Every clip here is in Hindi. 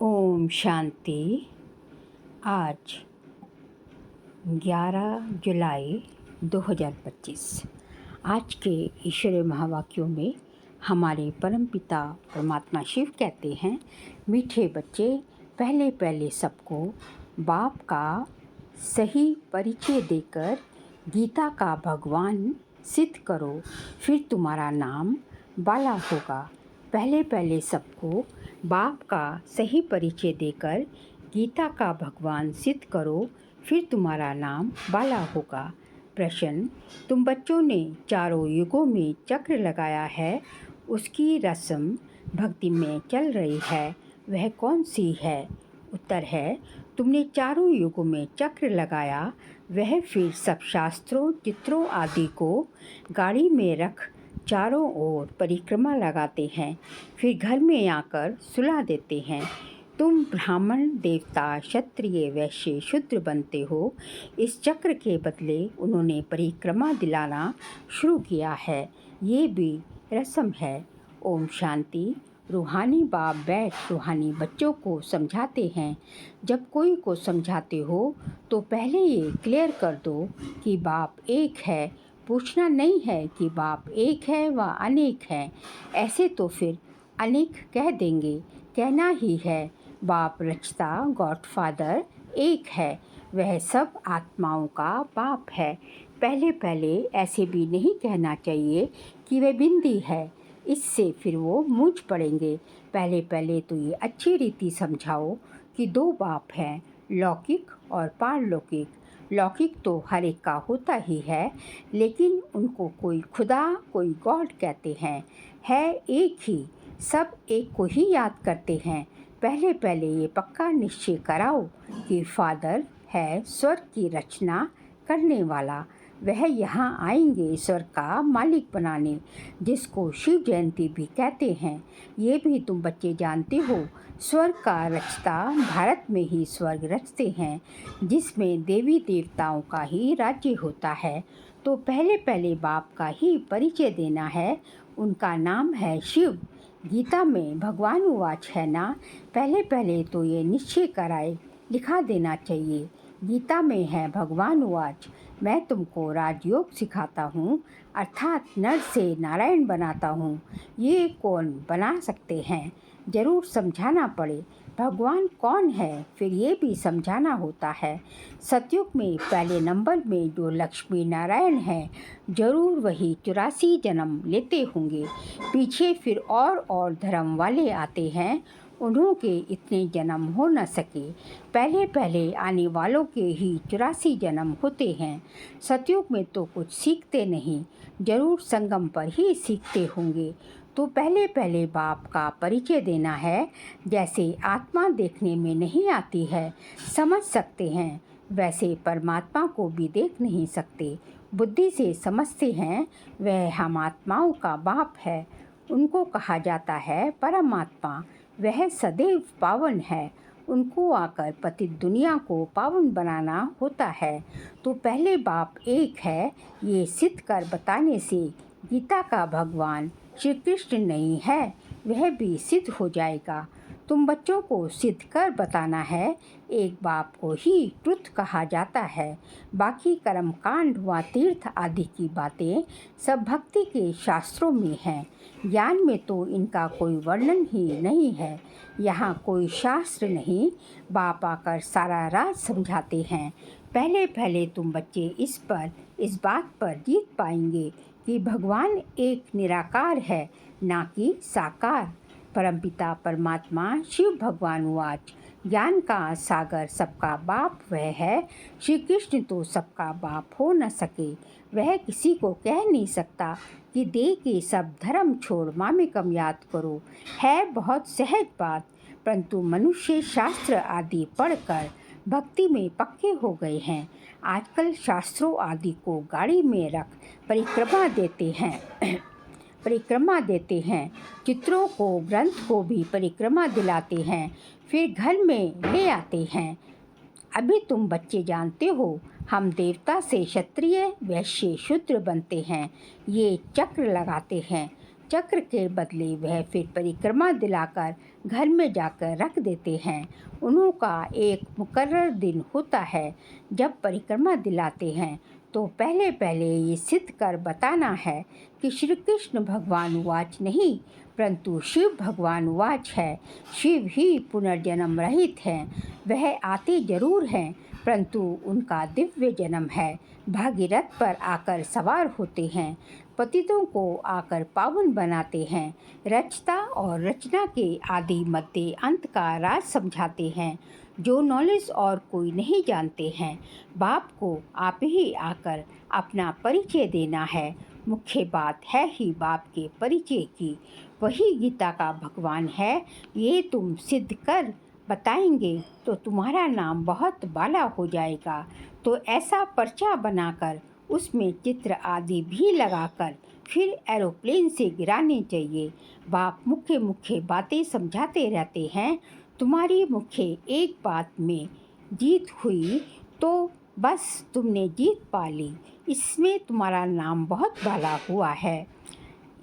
ओम शांति। आज 11 जुलाई 2025। आज के ईश्वरीय महावाक्यों में हमारे परमपिता परमात्मा शिव कहते हैं, मीठे बच्चे, पहले पहले सबको बाप का सही परिचय देकर गीता का भगवान सिद्ध करो, फिर तुम्हारा नाम बाला होगा। पहले पहले सबको बाप का सही परिचय देकर गीता का भगवान सिद्ध करो, फिर तुम्हारा नाम बाला होगा। प्रश्न: तुम बच्चों ने चारों युगों में चक्र लगाया है, उसकी रस्म भक्ति में चल रही है, वह कौन सी है? उत्तर है, तुमने चारों युगों में चक्र लगाया, वह फिर सब शास्त्रों चित्रों आदि को गाड़ी में रख चारों ओर परिक्रमा लगाते हैं, फिर घर में आकर सुला देते हैं। तुम ब्राह्मण देवता क्षत्रिय वैश्य शूद्र बनते हो, इस चक्र के बदले उन्होंने परिक्रमा दिलाना शुरू किया है, ये भी रस्म है। ओम शांति। रूहानी बाप बैठ रूहानी बच्चों को समझाते हैं। जब कोई को समझाते हो तो पहले ये क्लियर कर दो कि बाप एक है। पूछना नहीं है कि बाप एक है व अनेक है, ऐसे तो फिर अनेक कह देंगे। कहना ही है बाप रचता गॉडफादर एक है, वह सब आत्माओं का बाप है। पहले पहले ऐसे भी नहीं कहना चाहिए कि वह बिंदी है, इससे फिर वो मूझ पड़ेंगे। पहले पहले तो ये अच्छी रीति समझाओ कि दो बाप हैं, लौकिक और पारलौकिक। लौकिक तो हर एक का होता ही है, लेकिन उनको कोई खुदा कोई गॉड कहते हैं। है एक ही, सब एक को ही याद करते हैं। पहले पहले ये पक्का निश्चय कराओ कि फादर है स्वर्ग की रचना करने वाला, वह यहाँ आएंगे स्वर्ग का मालिक बनाने, जिसको शिव जयंती भी कहते हैं। ये भी तुम बच्चे जानते हो, स्वर्ग का रचता भारत में ही स्वर्ग रचते हैं, जिसमें देवी देवताओं का ही राज्य होता है। तो पहले पहले बाप का ही परिचय देना है, उनका नाम है शिव। गीता में भगवान उवाच है ना, पहले पहले तो ये निश्चय कराए लिखा देना चाहिए। गीता में है भगवान उवाच, मैं तुमको राजयोग सिखाता हूँ, अर्थात नर से नारायण बनाता हूँ। ये कौन बना सकते हैं? जरूर समझाना पड़े भगवान कौन है, फिर ये भी समझाना होता है। सतयुग में पहले नंबर में जो लक्ष्मी नारायण हैं, जरूर वही 84 जन्म लेते होंगे। पीछे फिर और धर्म वाले आते हैं, उन्हों के इतने जन्म हो न सके। पहले पहले आने वालों के ही 84 जन्म होते हैं। सतयुग में तो कुछ सीखते नहीं, जरूर संगम पर ही सीखते होंगे। तो पहले पहले बाप का परिचय देना है। जैसे आत्मा देखने में नहीं आती है, समझ सकते हैं, वैसे परमात्मा को भी देख नहीं सकते, बुद्धि से समझते हैं। वह हम आत्माओं का बाप है, उनको कहा जाता है परमात्मा। वह सदैव पावन है, उनको आकर पतित दुनिया को पावन बनाना होता है। तो पहले बाप एक है, ये सिद्ध कर बताने से गीता का भगवान श्री कृष्ण नहीं है, वह भी सिद्ध हो जाएगा। तुम बच्चों को सिद्ध कर बताना है, एक बाप को ही ट्रुथ कहा जाता है। बाकी कर्म कांड व तीर्थ आदि की बातें सब भक्ति के शास्त्रों में हैं। ज्ञान में तो इनका कोई वर्णन ही नहीं है। यहाँ कोई शास्त्र नहीं, बाप आकर सारा राज समझाते हैं। पहले पहले तुम बच्चे इस बात पर जीत पाएंगे कि भगवान एक निराकार है, ना कि साकार। परमपिता परमात्मा शिव भगवान उवाच, ज्ञान का सागर सबका बाप वह है। श्री कृष्ण तो सबका बाप हो न सके, वह किसी को कह नहीं सकता कि दे के सब धर्म छोड़ मामेकम याद करो। है बहुत सहज बात, परंतु मनुष्य शास्त्र आदि पढ़कर भक्ति में पक्के हो गए हैं। आजकल शास्त्रों आदि को गाड़ी में रख परिक्रमा देते हैं, चित्रों को ग्रंथ को भी परिक्रमा दिलाते हैं, फिर घर में ले आते हैं। अभी तुम बच्चे जानते हो, हम देवता से क्षत्रिय वैश्य शूद्र बनते हैं, ये चक्र लगाते हैं। चक्र के बदले वह फिर परिक्रमा दिलाकर घर में जाकर रख देते हैं। उनका एक मुकर्रर दिन होता है जब परिक्रमा दिलाते हैं, तो पहले पहले ये सिद्ध कर बताना है कि श्री कृष्ण भगवान उवाच नहीं, परंतु शिव भगवान उवाच है। शिव ही पुनर्जन्म रहित हैं, वह आते जरूर हैं, परंतु उनका दिव्य जन्म है। भागीरथ पर आकर सवार होते हैं, पतितों को आकर पावन बनाते हैं, रचता और रचना के आदि मध्य अंत का राज समझाते हैं, जो नॉलेज और कोई नहीं जानते हैं। बाप को आप ही आकर अपना परिचय देना है। मुख्य बात है ही बाप के परिचय की, वही गीता का भगवान है। ये तुम सिद्ध कर बताएंगे तो तुम्हारा नाम बहुत बाला हो जाएगा। तो ऐसा पर्चा बनाकर उसमें चित्र आदि भी लगाकर फिर एरोप्लेन से गिराने चाहिए। बाप मुख्य मुख्य बातें समझाते रहते हैं। तुम्हारी मुख्य एक बात में जीत हुई तो बस तुमने जीत पा ली। इसमें तुम्हारा नाम बहुत बाला हुआ है,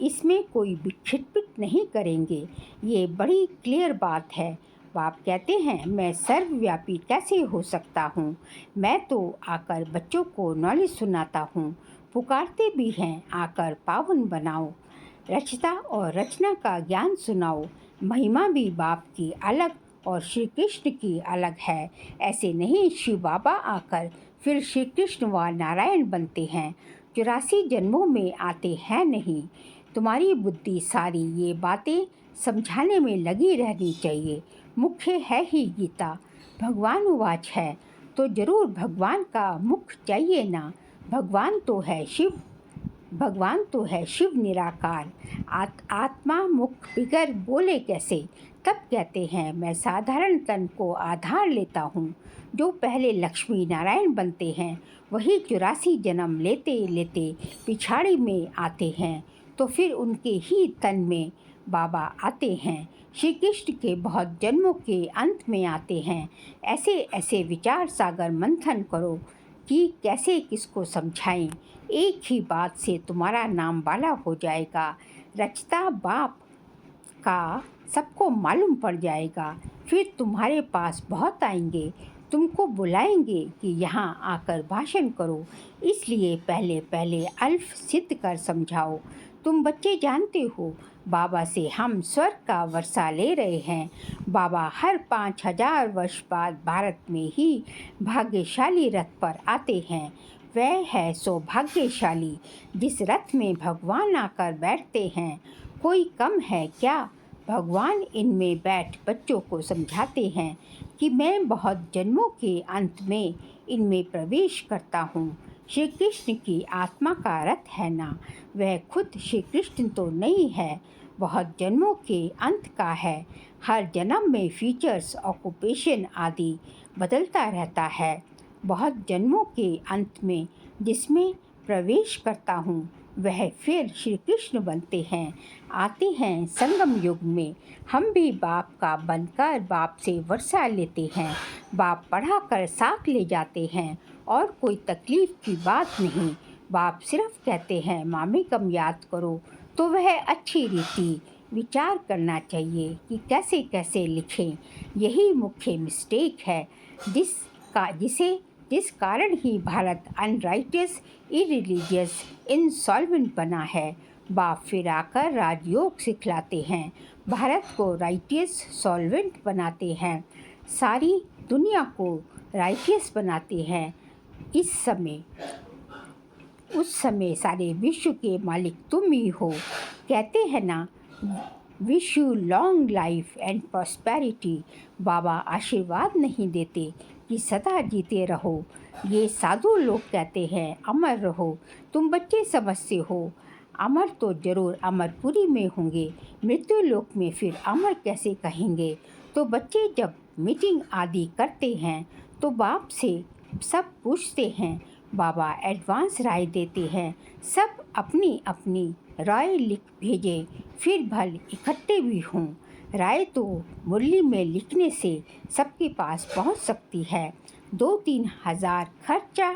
इसमें कोई भी खिटपिट नहीं करेंगे। ये बड़ी क्लियर बात है। बाप कहते हैं, मैं सर्वव्यापी कैसे हो सकता हूँ? मैं तो आकर बच्चों को नॉलेज सुनाता हूँ, पुकारते भी हैं आकर पावन बनाओ, रचता और रचना का ज्ञान सुनाओ। महिमा भी बाप की अलग और श्री कृष्ण की अलग है। ऐसे नहीं शिव बाबा आकर फिर श्री कृष्ण व नारायण बनते हैं, 84 जन्मों में आते हैं नहीं। तुम्हारी बुद्धि सारी ये बातें समझाने में लगी रहनी चाहिए। मुख्य है ही गीता, भगवान उवाच है तो जरूर भगवान का मुख चाहिए ना। भगवान तो है शिव, भगवान तो है शिव निराकार। आत्मा मुख बिगर बोले कैसे? तब कहते हैं, मैं साधारण तन को आधार लेता हूँ। जो पहले लक्ष्मी नारायण बनते हैं वही 84 जन्म लेते लेते पिछाड़ी में आते हैं, तो फिर उनके ही तन में बाबा आते हैं। श्री कृष्ण के बहुत जन्मों के अंत में आते हैं। ऐसे ऐसे विचार सागर मंथन करो कि कैसे किसको समझाएं। एक ही बात से तुम्हारा नाम बाला हो जाएगा। रचता बाप का सबको मालूम पड़ जाएगा। फिर तुम्हारे पास बहुत आएंगे, तुमको बुलाएंगे कि यहाँ आकर भाषण करो। इसलिए पहले पहले अल्फ सिद्ध कर समझाओ। तुम बच्चे जानते हो, बाबा से हम स्वर्ग का वर्षा ले रहे हैं। बाबा हर 5000 वर्ष बाद भारत में ही भाग्यशाली रथ पर आते हैं। वह है सौभाग्यशाली जिस रथ में भगवान आकर बैठते हैं। कोई कम है क्या? भगवान इनमें बैठ बच्चों को समझाते हैं कि मैं बहुत जन्मों के अंत में इनमें प्रवेश करता हूँ। श्री कृष्ण की आत्मा का रथ है ना, वह खुद श्री कृष्ण तो नहीं है, बहुत जन्मों के अंत का है। हर जन्म में फीचर्स, ऑक्यूपेशन आदि बदलता रहता है। बहुत जन्मों के अंत में जिसमें प्रवेश करता हूँ वह फिर श्री कृष्ण बनते हैं, आते हैं संगम युग में। हम भी बाप का बनकर बाप से वर्षा लेते हैं। बाप पढ़ा कर साथ ले जाते हैं और कोई तकलीफ़ की बात नहीं। बाप सिर्फ कहते हैं मामी कम याद करो, तो वह अच्छी रीति विचार करना चाहिए कि कैसे कैसे लिखें। यही मुख्य मिस्टेक है जिस कारण ही भारत अनराइटियस, इरिलीजियस, इंसॉल्वेंट बना है। बाप फिर आकर राजयोग सिखलाते हैं, भारत को राइटियस सॉल्वेंट बनाते हैं, सारी दुनिया को राइटियस बनाते हैं। उस समय सारे विश्व के मालिक तुम ही हो। कहते हैं ना, wish you long life and prosperity. बाबा आशीर्वाद नहीं देते कि सदा जीते रहो। ये साधु लोग कहते हैं अमर रहो। तुम बच्चे समझते हो अमर तो जरूर अमरपुरी में होंगे, मृत्यु लोक में फिर अमर कैसे कहेंगे? तो बच्चे जब मीटिंग आदि करते हैं तो बाप से सब पूछते हैं। बाबा एडवांस राय देते हैं। सब अपनी अपनी राय लिख भेजे, फिर भल इकट्ठे भी हों। राय तो मुरली में लिखने से सबके पास पहुंच सकती है। 2-3 हज़ार खर्चा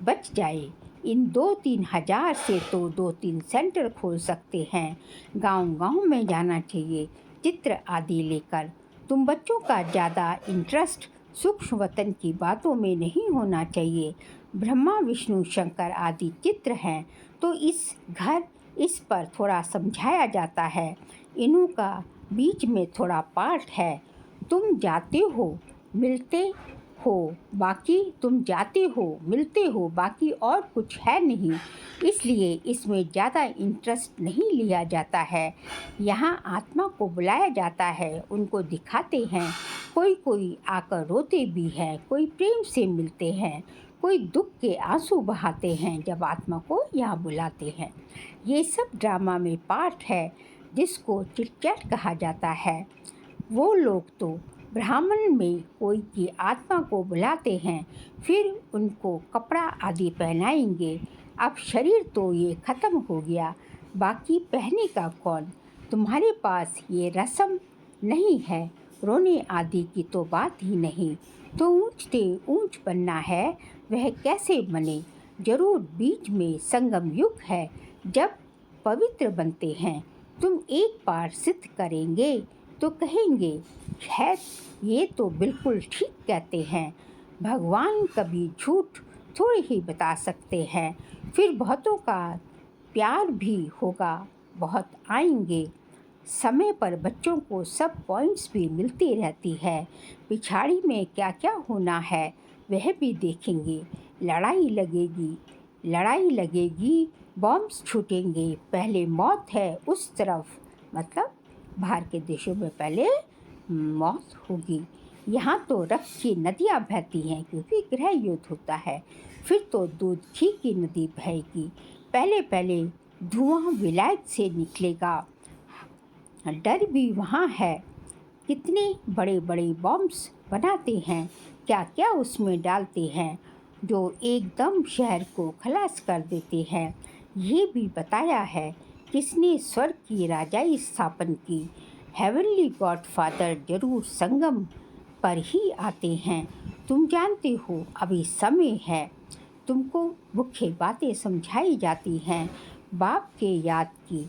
बच जाए। इन 2-3 हज़ार से तो 2-3 सेंटर खोल सकते हैं। गांव-गांव में जाना चाहिए चित्र आदि लेकर। तुम बच्चों का ज़्यादा इंटरेस्ट सूक्ष्म वतन की बातों में नहीं होना चाहिए। ब्रह्मा विष्णु शंकर आदि चित्र हैं तो इस पर थोड़ा समझाया जाता है। इन्हों का बीच में थोड़ा पाठ है। तुम जाते हो मिलते हो बाकी और कुछ है नहीं, इसलिए इसमें ज़्यादा इंटरेस्ट नहीं लिया जाता है। यहाँ आत्मा को बुलाया जाता है, उनको दिखाते हैं। कोई आकर रोते भी हैं, कोई प्रेम से मिलते हैं, कोई दुख के आंसू बहाते हैं जब आत्मा को यहाँ बुलाते हैं। ये सब ड्रामा में पार्ट है जिसको चिट-चैट कहा जाता है। वो लोग तो ब्राह्मण में कोई की आत्मा को बुलाते हैं, फिर उनको कपड़ा आदि पहनाएंगे। अब शरीर तो ये ख़त्म हो गया, बाकी पहने का कौन? तुम्हारे पास ये रस्म नहीं है, रोने आदि की तो बात ही नहीं। तो ऊंच से ऊंच बनना है, वह कैसे बने? जरूर बीच में संगम युग है जब पवित्र बनते हैं। तुम एक बार सिद्ध करेंगे तो कहेंगे है, ये तो बिल्कुल ठीक कहते हैं। भगवान कभी झूठ थोड़ी ही बता सकते हैं। फिर बहुतों का प्यार भी होगा, बहुत आएंगे। समय पर बच्चों को सब पॉइंट्स भी मिलती रहती है। पिछाड़ी में क्या क्या होना है वह भी देखेंगे। लड़ाई लगेगी, बॉम्ब्स छूटेंगे, पहले मौत है उस तरफ, मतलब बाहर के देशों में पहले मौत होगी। यहाँ तो रक्त की नदियाँ बहती हैं क्योंकि गृह युद्ध होता है। फिर तो दूध घी की नदी बहेगी। पहले धुआं विलायत से निकलेगा। डर भी वहाँ है। कितने बड़े बड़े बॉम्ब्स बनाते हैं, क्या क्या उसमें डालते हैं जो एकदम शहर को खलास कर देते हैं। ये भी बताया है किसने स्वर्ग की राजाई स्थापन की। हेवनली गॉडफादर जरूर संगम पर ही आते हैं। तुम जानते हो अभी समय है, तुमको मुख्य बातें समझाई जाती हैं बाप के याद की,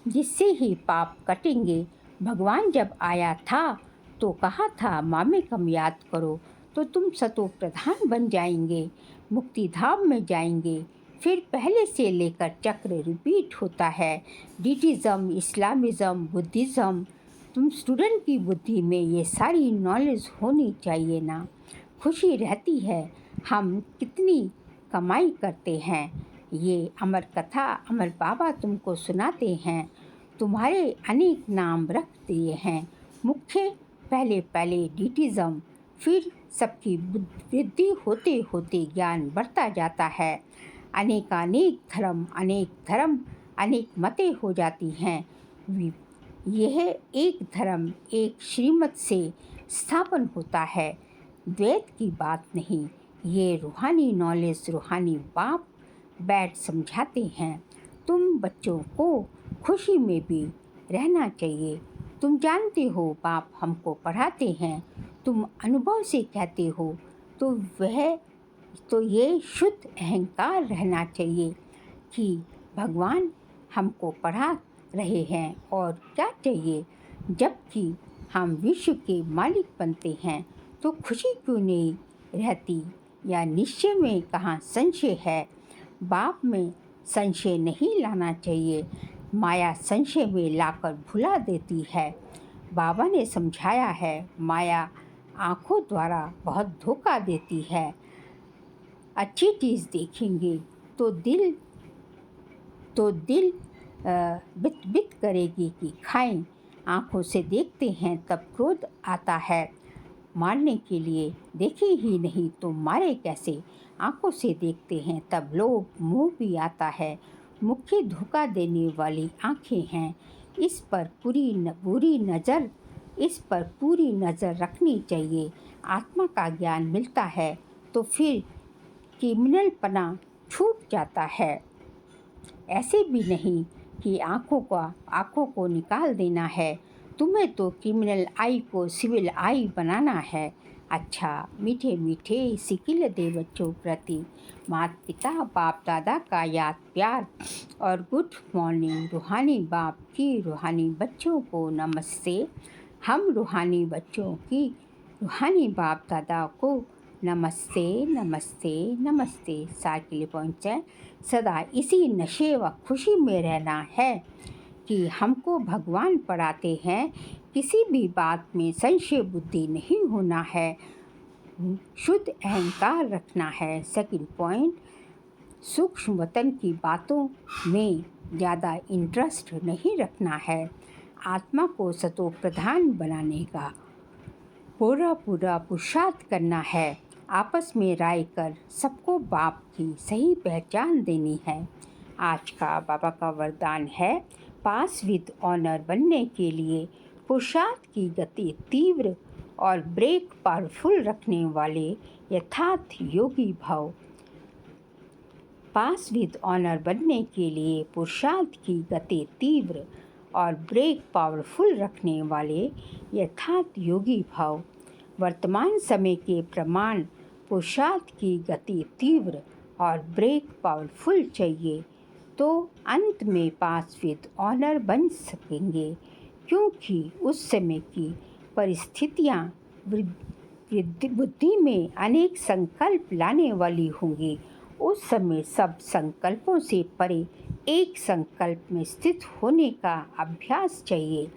जिससे ही पाप कटेंगे। भगवान जब आया था तो कहा था मामे कम याद करो तो तुम सतो प्रधान बन जाएंगे, मुक्ति धाम में जाएंगे। फिर पहले से लेकर चक्र रिपीट होता है। डिटिज़म, इस्लामिज़म, बुद्धिज़्म। तुम स्टूडेंट की बुद्धि में ये सारी नॉलेज होनी चाहिए ना। खुशी रहती है। हम कितनी कमाई करते हैं, ये अमर कथा अमर बाबा तुमको सुनाते हैं। तुम्हारे अनेक नाम रख दिए हैं। मुख्य पहले डिटिज़म, फिर सबकी वृद्धि होते होते ज्ञान बढ़ता जाता है। अनेक धर्म अनेक मतें हो जाती हैं। यह एक धर्म एक श्रीमत से स्थापन होता है। द्वैत की बात नहीं, ये रूहानी नॉलेज रूहानी बाप बैठ समझाते हैं। तुम बच्चों को खुशी में भी रहना चाहिए। तुम जानते हो बाप हमको पढ़ाते हैं, तुम अनुभव से कहते हो तो ये शुद्ध अहंकार रहना चाहिए कि भगवान हमको पढ़ा रहे हैं और क्या चाहिए। जबकि हम विश्व के मालिक बनते हैं तो खुशी क्यों नहीं रहती? या निश्चय में कहाँ संशय है? बाप में संशय नहीं लाना चाहिए, माया संशय में लाकर भुला देती है। बाबा ने समझाया है माया आँखों द्वारा बहुत धोखा देती है। अच्छी चीज़ देखेंगे तो दिल बित बित करेगी कि खाएं। आँखों से देखते हैं तब क्रोध आता है, मारने के लिए देखे ही नहीं तो मारे कैसे। आँखों से देखते हैं तब लोभ मोह भी आता है। मुख्य धोखा देने वाली आँखें हैं। इस पर पूरी नज़र रखनी चाहिए। आत्मा का ज्ञान मिलता है तो फिर क्रिमिनलपना छूट जाता है। ऐसे भी नहीं कि आँखों को निकाल देना है। तुम्हें तो क्रिमिनल आई को सिविल आई बनाना है। अच्छा मीठे मीठे सिकिल दे बच्चों प्रति माता पिता बाप दादा का याद प्यार और गुड मॉर्निंग रूहानी बाप की रूहानी बच्चों को नमस्ते। हम रूहानी बच्चों की रूहानी बाप दादा को नमस्ते नमस्ते नमस्ते। सार के लिए पॉइंट्स है, सदा इसी नशे व खुशी में रहना है कि हमको भगवान पढ़ाते हैं। किसी भी बात में संशय बुद्धि नहीं होना है, शुद्ध अहंकार रखना है। सेकंड पॉइंट, सूक्ष्म वतन की बातों में ज़्यादा इंटरेस्ट नहीं रखना है। आत्मा को सतो प्रधान बनाने का पूरा पुरुषार्थ करना है। आपस में राय कर सबको बाप की सही पहचान देनी है। आज का बाबा का वरदान है, पास विद ऑनर बनने के लिए पुरुषार्थ की गति तीव्र और ब्रेक पावरफुल रखने वाले यथार्थ योगी भाव। पास विद ऑनर बनने के लिए पुरुषार्थ की गति तीव्र और ब्रेक पावरफुल रखने वाले यथार्थ योगी भाव। वर्तमान समय के प्रमाण पुरुषार्थ की गति तीव्र और ब्रेक पावरफुल चाहिए तो अंत में पास विद ऑनर बन सकेंगे, क्योंकि उस समय की परिस्थितियाँ बुद्धि में अनेक संकल्प लाने वाली होंगी। उस समय सब संकल्पों से परे एक संकल्प में स्थित होने का अभ्यास चाहिए।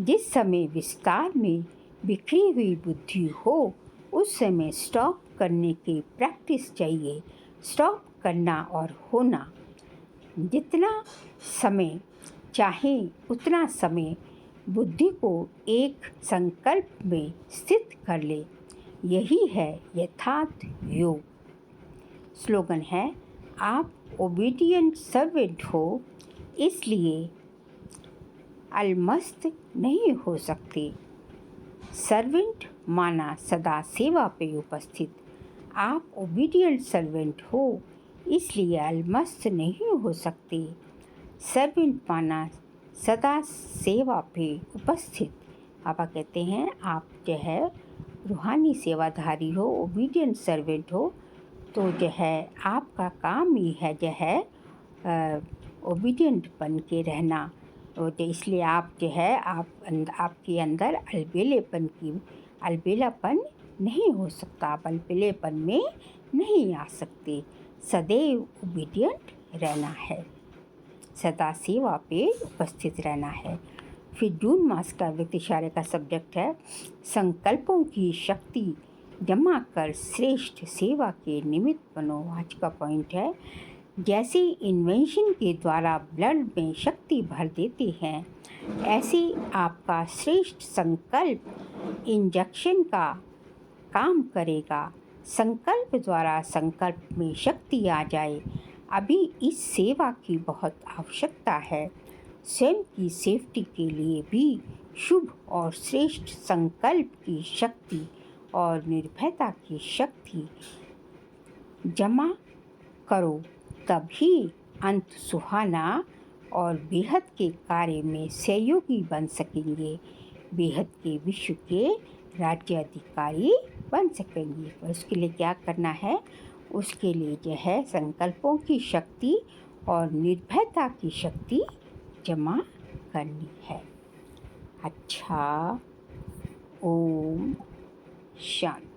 जिस समय विस्तार में बिखरी हुई बुद्धि हो उस समय स्टॉप करने की प्रैक्टिस चाहिए। स्टॉप करना और होना, जितना समय चाहे उतना समय बुद्धि को एक संकल्प में स्थित कर ले, यही है यथार्थ योग। स्लोगन है, आप ओबीडियंट सर्वेंट हो इसलिए अलमस्त नहीं हो सकते। सर्वेंट माना सदा सेवा पे उपस्थित। आप ओबीडियंट सर्वेंट हो इसलिए अलमस्त नहीं हो सकते। सर्वेंट माना सदा सेवा पे उपस्थित। पापा कहते हैं आप जो है रूहानी सेवाधारी हो, ओबीडियंट सर्वेंट हो, तो जो है आपका काम ही है जो है ओबीडियंट बन के रहना। तो इसलिए आप जो है आपके अंदर अलबेलापन नहीं हो सकता, आप अलबेलेपन में नहीं आ सकते। सदैव ओबीडियंट रहना है, सदा सेवा पे उपस्थित रहना है। फिर जून मास का व्यक्तिशार्य का सब्जेक्ट है, संकल्पों की शक्ति जमा कर श्रेष्ठ सेवा के निमित्त बनो। आज का पॉइंट है, जैसे इन्वेंशन के द्वारा ब्लड में शक्ति भर देते हैं, ऐसे आपका श्रेष्ठ संकल्प इंजेक्शन का काम करेगा। संकल्प द्वारा संकल्प में शक्ति आ जाए। अभी इस सेवा की बहुत आवश्यकता है। स्वयं की सेफ्टी के लिए भी शुभ और श्रेष्ठ संकल्प की शक्ति और निर्भयता की शक्ति जमा करो, तभी अंत सुहाना और बेहद के कार्य में सहयोगी बन सकेंगे, बेहद के विश्व के राज्याधिकारी बन सकेंगे। और उसके लिए क्या करना है, उसके लिए जो है संकल्पों की शक्ति और निर्भयता की शक्ति जमा करनी है। अच्छा, ओम शांति।